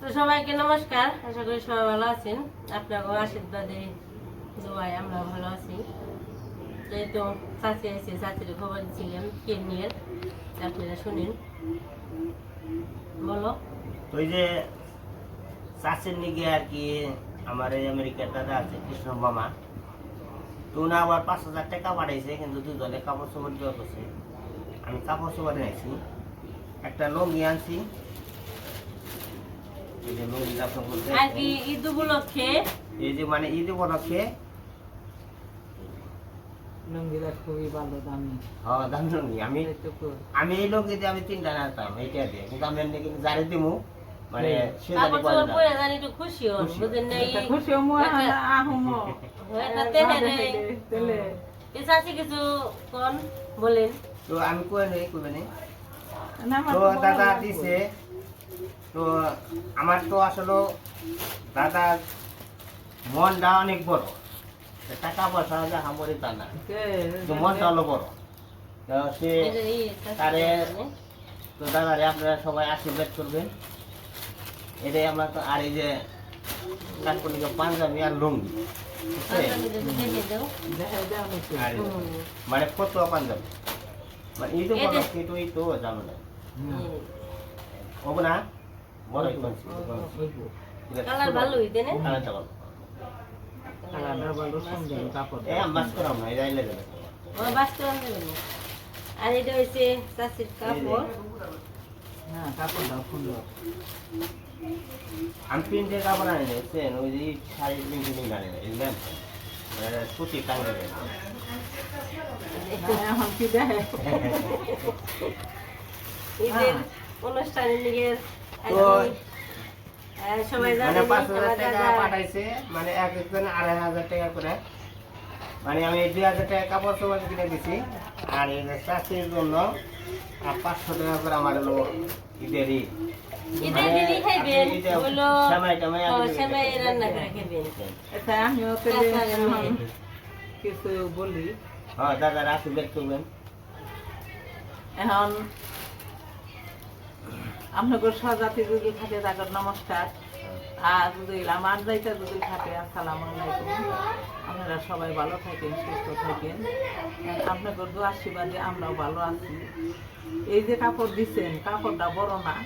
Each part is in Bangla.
তো সবাইকে নমস্কার, আশা করি সবাই ভালো আছেন। আপনাদের আশীর্বাদে দোয়ায় আমরা ভালো আছি। তো এই তো চাচি আছে, চাচির খবর দিচ্ছিলাম কে নিয়ে, আপনারা শুনেন। বলো। ওই যে চাষের নিকে আর কি আমার এই আমেরিকার দাদা আছে কৃষ্ণ মামা, তো না আবার 5,000 টাকা পাঠাইছে, কিন্তু দুজনে কাপড় চোপড় দেওয়া করছে। আমি কাপড় চোপড় নিয়েছি, একটা লুঙ্গি আনছি। এই যে লুঙ্গিটা আর কি ঈদ উপলক্ষে, এই যে মানে ঈদ উপলক্ষে লুঙ্গিটা খুবই ভালো দামি। হ্যাঁ দাম লুঙ্গি। আমি এই লুঙ্গি দিয়ে আমি 3টা আনতাম এইটা দিয়ে, কিন্তু আমি এমনি কিন্তু জারি দিমু মানে সে জানি কাপড় পরে চোপড় না। পরে জানি একটু খুশি হন, বুঝেন না? খুশি হমু আহমো এটা তেলে তেলে এই চাচি কিছু কোন বলেন। তো আমি কই নেই কইবে নি। না তো দাদা দিছে, তো আমার তো আসলে দাদার মনটা অনেক বড়, টাকা পয়সা যে হামরি তা না, তো মনটা হলো বড়। তো সে তারে, তো দাদারে আপনারা সবাই আশীর্বাদ করবেন। এটাই আমার তো। আর এই যে কাঠপনিকা পাঞ্জাবি আর লুঙ্গি, আর মানে ফতুয়া পাঞ্জাবি, মানে এই তো কিন্তু এই তো জানো না না বড় কালার ভালো হইতে না? কালারটা ভালো সুন্দর কাপড়। বাস করাম না, এই লেগে যাবে। বাস করে দেবেন। আর এটা হচ্ছে চাচির কাপড়। হ্যাঁ কাপড়টা সুন্দর। আমি প্রিন্টের কাপড় আনি দেখছেন, ওই যে শাড়ি প্রিন্টিং আনি না, এগুলো সুতি টাঙ্গে দেয়। এখন কি দেখে ঈদের অনুষ্ঠানে নিয়ে তো সবাই মানে জানে 5,000 টাকা পাঠাইছে, মানে এক একজন 2,500 টাকা করে। মানে আমি 2,000 টাকা কাপড় চোপড় কিনে দিছি, আর এই চাষির জন্য 500 টাকা করে আমার হলো ঈদের ঈদ। ঈদের দিদি খাইবেন হলো সেমাই রান্না করে খাইবেন। এটা আমিও তেলে এখন কিছু বলি। হ্যাঁ দাদা আশীর্বাদ করবেন। এখন আপনাদের স্বজাতি যদি থাকে তাদের নমস্কার, আর যদি আমার যাইতে যদি থাকে আসসালামু আলাইকুম। আপনারা সবাই ভালো থাকেন, সুস্থ থাকেন। আপনাদের দোয়া আশীর্বাদে আমরাও ভালো আছি। এই যে কাপড় দিচ্ছেন, কাপড়টা বড় না,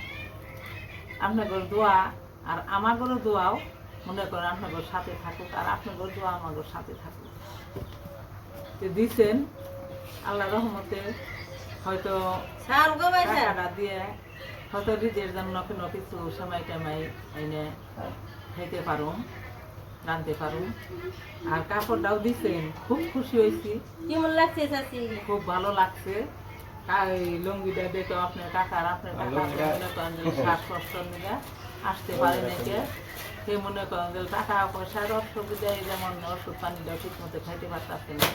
আপনাদের দোয়া আর আমাদেরও দোয়াও মনে করেন আপনাদের সাথে থাকুক, আর আপনাদের দোয়া আমাদের সাথে থাকুক। দিচ্ছেন আল্লাহ রহমতে, হয়তো টাকা দিয়ে হয়তো নিজের জন্য কোনো কিছু সময় টাইমাই এনে খাইতে পারুম, রাঁধতে পারুম। আর কাপড়টাও দিচ্ছেন, খুব খুশি হয়েছি। কেমন লাগছে চাচি? খুব ভালো লাগছে। এই লুঙ্গিটা দেখে আপনার কাকার শ্বাসকষ্ট নিয়ে আসতে পারে নাকি, সে মনে করেন যে টাকা পয়সার অসুবিধায়, যেমন ওষুধ পানিটা ঠিক মতো খাইতে পারতেছে না।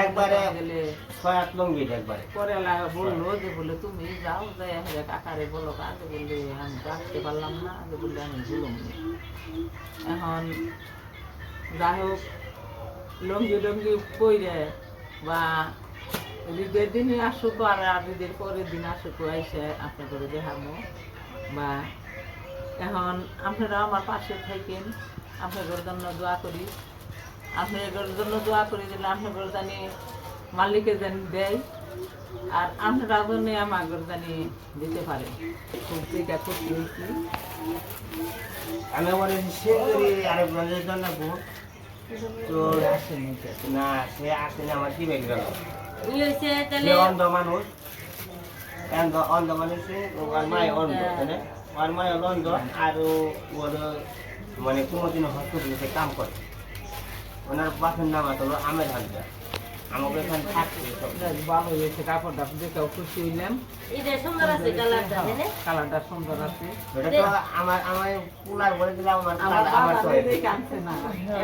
একবারে 6-8 লুঙ্গি একবারে পরে বললো যে বলে তুমি যাও, যাই কাকারে বলো, কাকে বললে আমি তো আসতে পারলাম না, আগে বললে আমি বললাম না। এখন যাই হোক, লুঙ্গি টুঙ্গি পইরে বা ঈদের দিনই আসুক আর ঈদের পরের দিন আসুক, এসে আপনাদের দেখাবো। বা এখন আপনারা আমার পাশে থাকেন, আপনাদের জন্য দোয়া করি, আপনাদের জন্য দোয়া করি যেন আপনাদের জানি মালিকে যেন দেয়, আর আপনারা জন্য আমাদের জানি দিতে পারে। খুব যেটা খুশি হয়েছি। আমি আমার সেগুলি আরেক রঞ্জের জন্য তো আসেনি না, সে আসেনি, আমার কি বেগ গেল। তাহলে অন্ধ মানুষ, অন্ধ মানুষ, ওর মায় অন্ধ, ওর মায় হলো অন্ধ, আর ওর মানে কোনোদিন হসপিটালে কাম করে। ওনার বাসের নাম হলো আমের হাজরা। আমাকে এখানে থাকছে ভালো হয়েছে, কাপড়টা দেখেও খুশি হইলাম। এটা সুন্দর আছে কালারটা, তাই না? কালারটা সুন্দর আছে। এটা তো আমার পুলার বলে দিলাম, আমার বাজারে দেখে আনছে না,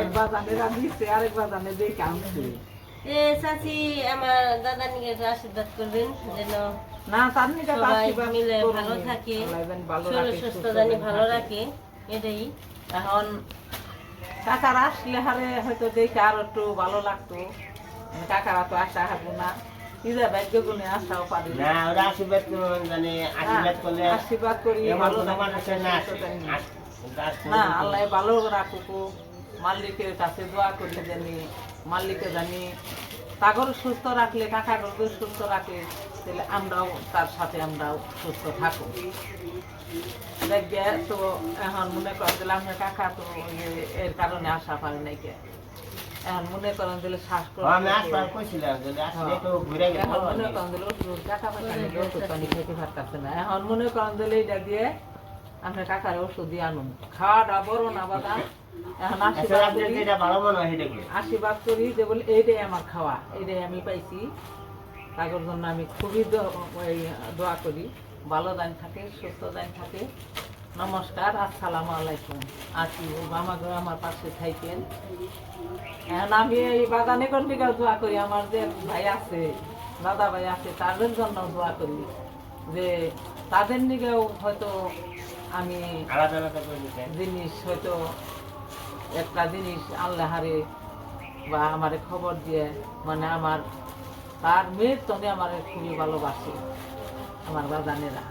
এক বাজারে দিচ্ছে, আরেক বাজারে দেখে আনছে। চাচি আমার দাদা নিয়ে আশীর্বাদ করবেন যেন না তার নিকে সবাই মিলে ভালো থাকে, শরীর সুস্থ জানি ভালো রাখে, এটাই। এখন কাকারা আসলে হারে হয়তো দেখে আরো একটু ভালো লাগতো। কাকারা তো আসা হারবো না, ইজা ভাগ্য গুণে আসাও পারি না ওরা আশীর্বাদ করবেন জানি আশীর্বাদ করলে আশীর্বাদ করি এমন ভালো কোনো জানি মানুষের না আসে না আল্লাহ ভালো রাখুক মালিকের কাছে দোয়া করি জানি মালিকে জানি তাগর সুস্থ রাখলে কাকাগরকে সুস্থ রাখলে তাহলে আমরাও তার সাথে আমরাও সুস্থ থাকবো দেখবে তো এখন মনে করেন দিলে আপনার কাকা তো এর কারণে আসা পারে নাই কে এখন মনে করেন দিলে শ্বাস আমি আসবার কইছিলাম যদি আসলে একটু ঘুরে গেলে এখন মনে করেন দিলে টাকা পয়সা নিয়ে ওষুধ পানি খেতে পারতেছে না এখন মনে করেন দিলে এটা দিয়ে আপনার কাকার ওষুধ দিয়ে আনুন খাওয়াটা বড় না বাদাম এখন আসলে আপনার যেটা ভালো মনে হয় সেটা কি আশীর্বাদ করি যে বলে এইটাই আমার খাওয়া এইটাই আমি পাইছি তার জন্য আমি খুবই দোয়া করি ভালো দান থাকে সুস্থ দান থাকে নমস্কার আসসালামু আলাইকুম আছি আমাকে আমার পাশে থাকেন এখন আমি এই বাগানে কোন দিকে দোয়া করি আমার যে ভাই আছে দাদা ভাই আছে তাদের জন্য দোয়া করি যে তাদের দিকেও হয়তো আমি আলাদা আলাদা করে দিতে জিনিস হয়তো একটা জিনিস আল্লাহারে বা আমারে খবর দিয়ে মানে আমার তার মেয়ের সঙ্গে আমার খুবই ভালোবাসে আমার বাজানেরা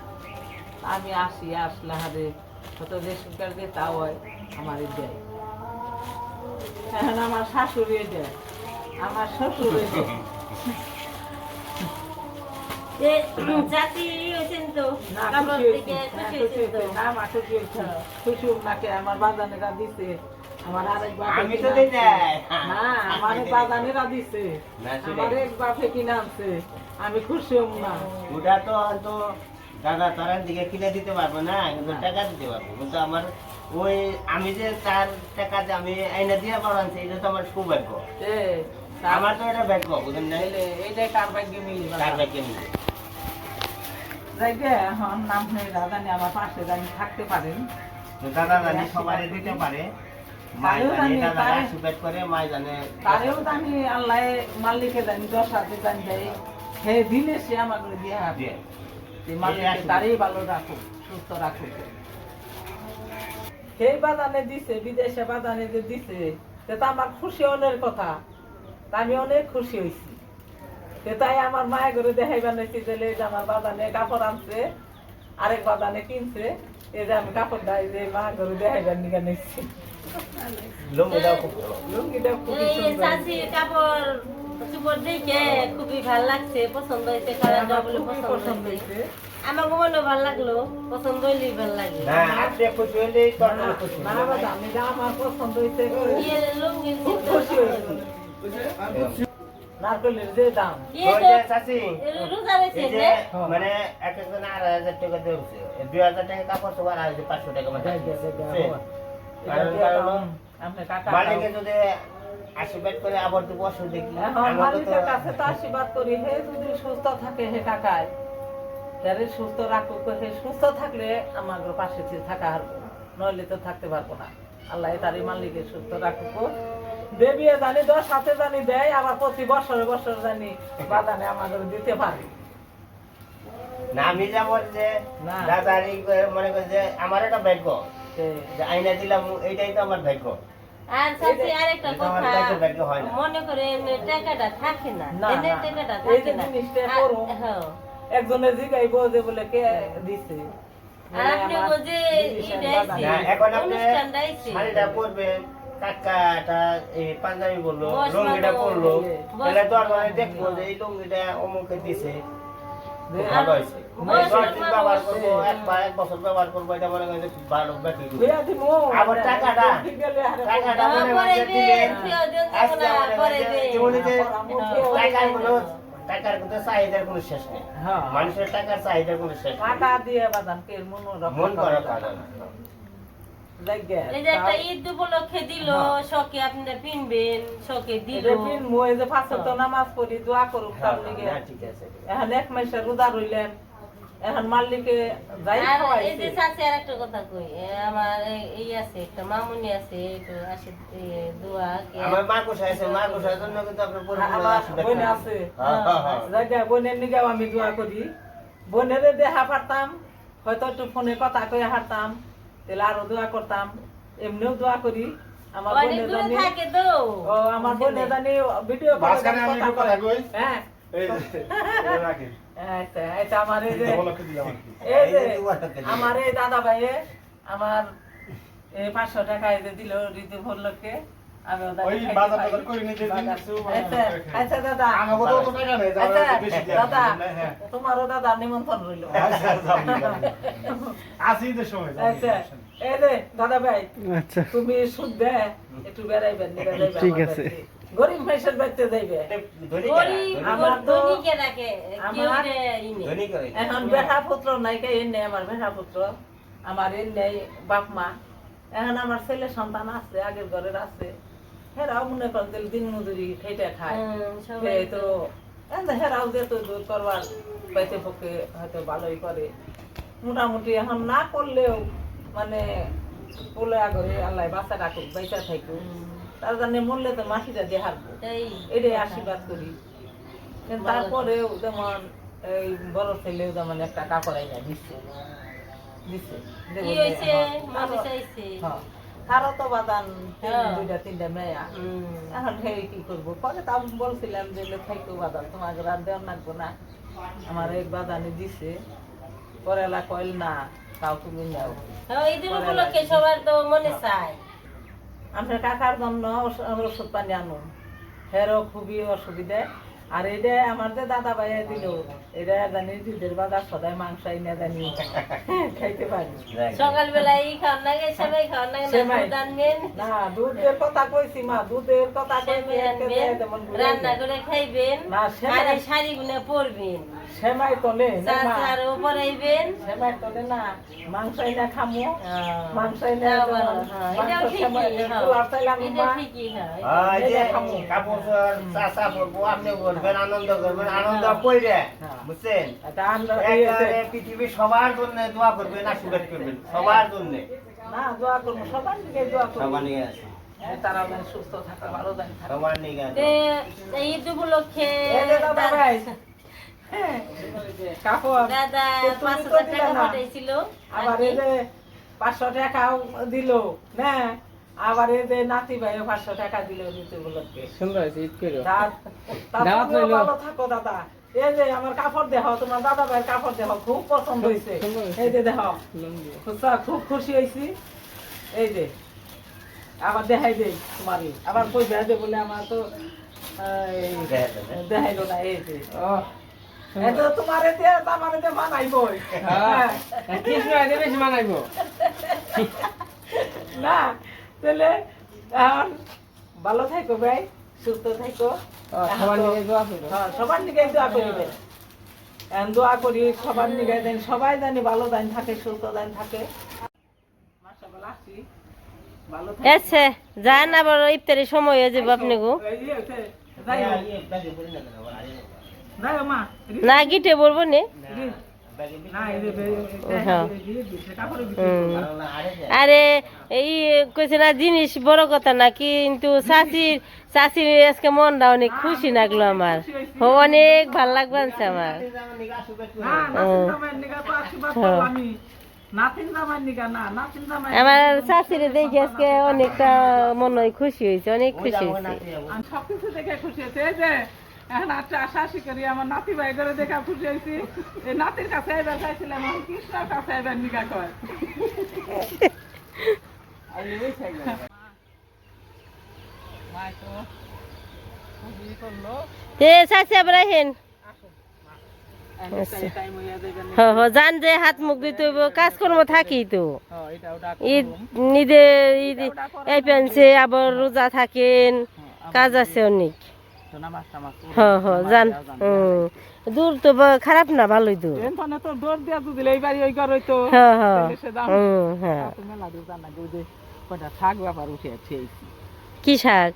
আমি আসলে হারে হয়তো যে সুগার দিয়ে তাও হয় আমার দেয় এখন আমার শাশুড়ি দেয় আমার শ্বশুরে দেয় চাচি হয়েছেন তো না কাপড় খুশি থেকে হয়েছে, খুশি খুশি হয়েছেন তো হয়েছে, না মা খুশি হয়েছে। খুশি হোক নাকি আমার বাজানেরা দিছে আমার আরেক বাপে আমি তো কিনা দিই আনছে। নাই। না আমার এক বাজানেরা দিছে না, সেটাই। আমার এক বাপে কিনা আনছে আমি খুশি হব না ওটা তো হয়তো দাদা তার দিকে কিনে দিতে পারবো না কিন্তু টাকা দিতে পারবো কিন্তু আমার ওই আমি যে তার টাকা যে আমি আইনা দিয়ে পারানছি এটা তো আমার সৌভাগ্য এ, তার- আমার তো এটা ভাগ্য বুঝলেন না তাইলে এইটাই কার ভাগ্যে মিলবে তার ভাগ্য মিলে যাইগে এখন নাম হয়ে জানি আমার পাশে জানি থাকতে পারেন তো দাদা জানি সবাই দিতে পারে মাই তারেও জানে জানি, দাদা তারে- আশীর্বাদ করে মাই জানে তারেও জানি আল্লাহ মালিকে জানি 10,000 জানি দেয় হে দিলে সে আমাকে দিয়ে হাতে দিয়ে। মালিকে তারই ভালো রাখুক সুস্থ রাখুক সেই বাজানে দিছে বিদেশে বাজানে যে দিছে সেটা আমার খুশি অনেক কথা তা আমি অনেক খুশি হয়েছি তাই আমার মায়ের ঘরে দেখাই বানাইছি যে এই যে আমার বাজানে কাপড় আনছে আরেক বাজানে কিনছে এই যে আমি কাপড় দেয় যে মায়ের ঘরে দেখাই বানিয়ে নিচ্ছি লুঙ্গিটাও খুব ভালো লুঙ্গিটা খুবই এই সুন্দর চাচি কাপড় চুপড় দেখে খুবই ভালো লাগছে পছন্দ হয়েছে কালার আমার বলে খুবই পছন্দ পছন্দ হয়েছে হয়েছে আমার মনে ভালো লাগলো পছন্দ হইলেই ভালো লাগে না আপনি খুশি হলেই তো আমরা খুশি না বাবা আমি যা আমার পছন্দ হয়েছে ইয়ে লুঙ্গির খুব খুশি হয়েছি নারকেলের যে দাম ইয়ে ওই তো যে চাচি রোজা রয়েছে এই যে যে মানে এক একজন 2,500 টাকা দিয়েছে 2,000 টাকা কাপড় তো আর 500 টাকা মানে আপনি কাকা মালিকে যদি আশীর্বাদ করে আবার তো বছর দেখি এখন আমার তো মালিকের কাছে তো আশীর্বাদ করি হে যদি সুস্থ থাকে হে কাকায় যারে সুস্থ রাখুক হে সুস্থ থাকলে আমার পাশে থাকা হারবো নইলে তো থাকতে পারবো না আল্লাহ তারই মালিকের সুস্থ রাখুক দেবিয়ে জানি 10 হাতে জানি দেয় আবার প্রতি বছরে বছর জানি বাদানে আমাদের দিতে পারে না আমি যেমন যে না। দাদারি মনে করি যে আমার একটা ভাগ্য সে- যে আইনা দিলাম এইটাই তো আমার ভাগ্য আর চাচি আরেকটা এটা আমার কথা ভাগ্য হয় না। মনে করেন টাকাটা থাকে না না, এদের না। টাকাটা এই থাকে যে না জিনিসটা আর- করুন। হ্যাঁ। একজনে জিগাইব যে বলে কে দিছে আর আপনি আমার যে জিনিসের ইটা বাদানে। না এখন আপনি অনুষ্ঠানটা আইছে। শাড়িটা পরবেন কাকাটা এই পাঞ্জাবি বললো বয়স লুঙ্গিটা মানুষ, পরলো বয়স তাহলে তো আর মানে মানুষ। দেখবো যে এই লুঙ্গিটা অমুকে দিছে যে ভালো হয়েছে বয়স 10 দিন মানুষ। ব্যবহার করবো এক বছর ব্যবহার করবো এটা মনে করেন যে ভালো ব্যাটারি বিয়া দিমু। আবার টাকাটা ঠিক গেলে আরে টাকাটা হ্যাঁ, মনে পরে করেন যে দিন, দিলেন প্রিয়জন আজকে যখন মনে পরে করেন যে দিন। জীবনে যে হ্যাঁ। টাকার কিন্তু চাহিদার কোনো শেষ নেই হ্যাঁ। মানুষের টাকার চাহিদার কোনো শেষ নেই টাকা দিয়ে বাদাম কে মন মন করা পারে না লাগে এই যে একটা ঈদ উপলক্ষে দিল শখে আপনারা পিনবেন শখে দিল এটা দিন মই যে পাঁচ ওয়াক্ত নামাজ পড়ি দোয়া করুক তার লিগে না, ঠিক আছে এখন এক মাসে রোজা রইলেন এখন মালিকে যাই আর এই খাওয়াইছে যে চাচি আর একটা কথা কই আমার এই আছে একটা মামুনি আছে একটু আসে দোয়া কি আমার মা কোষায় আছে মা কোষার জন্য কিন্তু আপনার পরিবার আমার আশীর্বাদ বোন করি। আছে হ্যাঁ, হ্যাঁ, হ্যাঁ। জায়গা বোনের নিগাও আমি দোয়া করি বোনের দেখা পারতাম হয়তো একটু ফোনে কথা কয়ে হারতাম তাহলে আরো দোয়া করতাম এমনিও দোয়া করি আমার অনেক বোনের দূরে জানি থাকে তো ও আমার বোনের জানি ভিডিও মাঝখানে আমি একটু কথা কই। হ্যাঁ আচ্ছা আচ্ছা আমার এই যে আমার এই দাদা ভাইয়ে আমার এই 500 টাকা এই যে দিল ঋতু ভরলকে আমি আচ্ছা দাদা দাদা তোমারও দাদা নিমন্ত্রণ রইল আচ্ছা এই যে দাদা ভাই আচ্ছা তুমি সুদ দে একটু বেড়াইবেন ঠিক আছে গরিব মানুষের বাড়িতে যাইবে আমার তো এখন বেটা পুত্র নাই কে এনে আমার বেটা পুত্র আমার এনে বাপ মা এখন আমার ছেলে সন্তান আছে আগের ঘরের আছে হেরাও মনে করেন দিন মজুরি খেটে খায় তো হেরাও যেত দূর করবার পাইতে পক্ষে হয়তো ভালোই করে মোটামুটি এখন না করলেও মানে বলে আগরে আল্লাহ বাচ্চা রাখুক বেঁচা থাকুক তার জন্য মরলে তো মাসিটা দিয়ে হারবো এটাই আশীর্বাদ করি তারপরেও যেমন এই বড় ছেলেও যেমন একটা কাপড় আইনা দিচ্ছে তারও তো বাদান দুইটা তিনটা মেয়া এখন হে কি করবো পরে তা বলছিলাম যে থাইকো বাদান তোমাকে রাত দেওয়ার লাগবো না আমার এক বাদানে দিছে পরে এলা কইল না তাও তুমি নাও সবার তো মনে চায় আমরা কাকার জন্য ওষুধ পানি আনুন হেরও খুবই অসুবিধা আর এটা আমার যে দাদা ভাইয়া দিল এটা জানি দুধের বাজার সদাই মাংস এনে জানি খাইতে পারি সকালবেলা এই খাওয়ার লাগে সবাই খাওয়ার লাগে না দুধের কথা কইছি মা দুধের কথা রান্না করে খাইবেন আর শাড়ি গুলো পরবেন সেমাই তলে চাচারও পরাইবেন সেমাই তলে না মাংস এনে খামো মাংস এনে এটাও ঠিকই কাপড় চাষা করবো আপনি করবেন আনন্দ করবেন আনন্দ কইরে বুঝছেন পৃথিবীর সবার জন্য দোয়া করবেন আশীর্বাদ করবেন সবার জন্য না দোয়া করবো সবার দিকে দোয়া করবো সবার নিয়ে আছে তারা সুস্থ থাকে ভালো থাকে সবার নিয়ে আছে ঈদ উপলক্ষে দাদা 5,000 টাকা পাঠাইছিল আবার এই যে 500 টাকাও দিল না আবার এই যে নাতি ভাইও 500 টাকা দিল ঋতু উপলক্ষে সুন্দর হয়েছে ঈদ করো ভালো থাকো দাদা এই যে আমার কাপড় দেখো তোমার দাদা ভাইয়ের কাপড় দেখো খুব পছন্দ হয়েছে এই যে দেখো খুব খুশি হয়েছি এই যে আবার দেখাই দেই তোমারই আবার কই বেড়ে বলে আমার তো দেখাইলো না এই যে এতো তোমার দিয়ে আমার দিয়ে মানাইবো কৃষ্ণ আইলে বেশি মানাইবো না তাহলে এখন ভালো থাকো ভাই সুস্থ থাকো সবার নিয়ে দোয়া করো সবার দিকে দোয়া করিবে দোয়া করি সবার নিকে দেন সবাই জানি ভালো দান থাকে সুস্থ দান থাকে মাশাআল্লাহ আসি ভালো থাকে আচ্ছা যান আবার ইফতারের সময় হয়ে যাবে আপনি গো না গিটে বলবো নে আরে এই কইছে না জিনিস বড় কথা না কিন্তু চাচির আজকে মনটা অনেক খুশি লাগলো আমার অনেক ভাল লাগবে আমার আমার চাচিরে দেখে আজকে অনেকটা মনে হয় খুশি হয়েছে অনেক খুশি হয়েছে সবকিছু দেখে খুশি হয়েছে এই যে এখন আশাশি করি আমার নাতি ভাই করে দেখা খুশি হয়েছি এই নাতির কাছে এবার চাইছিলাম এখন কৃষ্ণর কাছে এবার নিকা কয় চাচি আবার আহেন জান যে হাত মুখ দিতে কাজকর্ম থাকি তো ঈদ ঈদের এই পেনছে আবার রোজা থাকেন কাজ আছে অনেক জান দূর তো খারাপ না ভালোই দূর কি শাক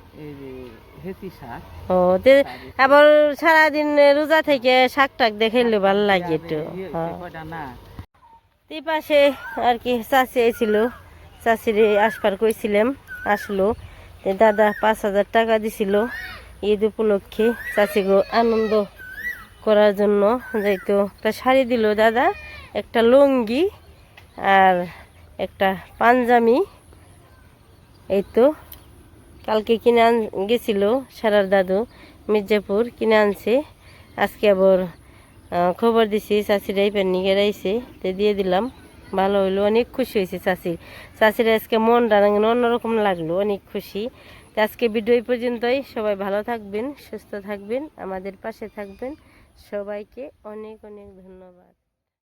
ও আবার সারাদিন রোজা থেকে শাক টাক দেখাইলে ভালো লাগে একটু এই পাশে আর কি চাচি আইছিল চাচিরে আসবার কইছিলাম আসলো দাদা 5,000 টাকা দিছিল ঈদ উপলক্ষে চাচিগো আনন্দ করার জন্য যাইতো একটা শাড়ি দিল দাদা একটা লুঙ্গি আর একটা পাঞ্জামি এই তো কালকে কিনে গেছিল সারার দাদু মির্জাপুর কিনে আনছে আজকে আবার খবর দিছি চাচিরা এই প্যান নিয়ে রাইছে তো দিয়ে দিলাম। ভালো হইলো, অনেক খুশি হয়েছে চাচিরা আজকে মনটা অন্যরকম লাগলো, অনেক খুশি। তো আজকে ভিডিও এই পর্যন্তই। সবাই ভালো থাকবেন, সুস্থ থাকবেন, আমাদের পাশে থাকবেন। সবাইকে অনেক অনেক ধন্যবাদ।